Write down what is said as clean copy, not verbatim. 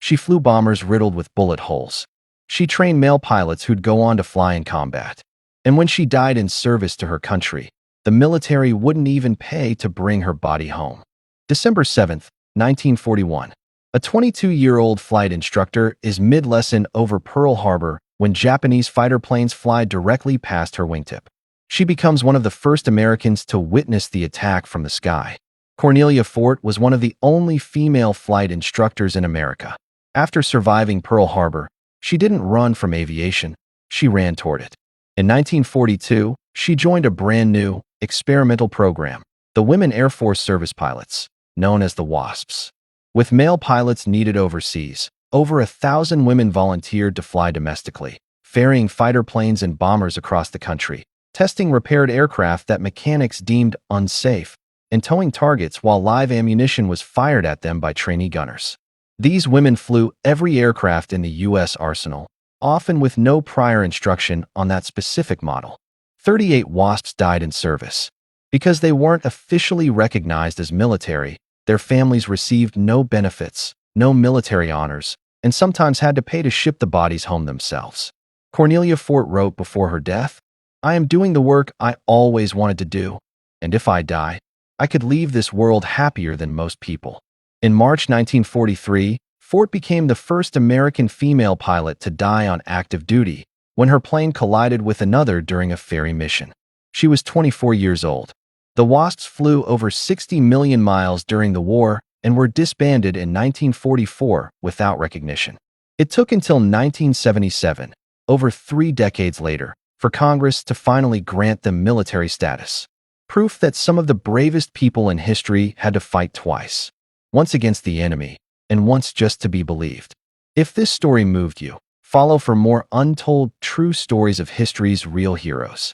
She flew bombers riddled with bullet holes. She trained male pilots who'd go on to fly in combat. And when she died in service to her country, the military wouldn't even pay to bring her body home. December 7, 1941. A 22-year-old flight instructor is mid-lesson over Pearl Harbor when Japanese fighter planes fly directly past her wingtip. She becomes one of the first Americans to witness the attack from the sky. Cornelia Fort was one of the only female flight instructors in America. After surviving Pearl Harbor, she didn't run from aviation, she ran toward it. In 1942, she joined a brand new, experimental program, the Women Air Force Service Pilots, known as the WASPs. With male pilots needed overseas, over 1,000 women volunteered to fly domestically, ferrying fighter planes and bombers across the country, testing repaired aircraft that mechanics deemed unsafe, and towing targets while live ammunition was fired at them by trainee gunners. These women flew every aircraft in the U.S. arsenal, often with no prior instruction on that specific model. 38 WASPs died in service. Because they weren't officially recognized as military, their families received no benefits, no military honors, and sometimes had to pay to ship the bodies home themselves. Cornelia Fort wrote before her death, "I am doing the work I always wanted to do, and if I die, I could leave this world happier than most people." In March 1943, Fort became the first American female pilot to die on active duty when her plane collided with another during a ferry mission. She was 24 years old. The WASPs flew over 60 million miles during the war and were disbanded in 1944 without recognition. It took until 1977, over 3 decades later, for Congress to finally grant them military status. Proof that some of the bravest people in history had to fight twice. Once against the enemy, and once just to be believed. If this story moved you, follow for more untold true stories of history's real heroes.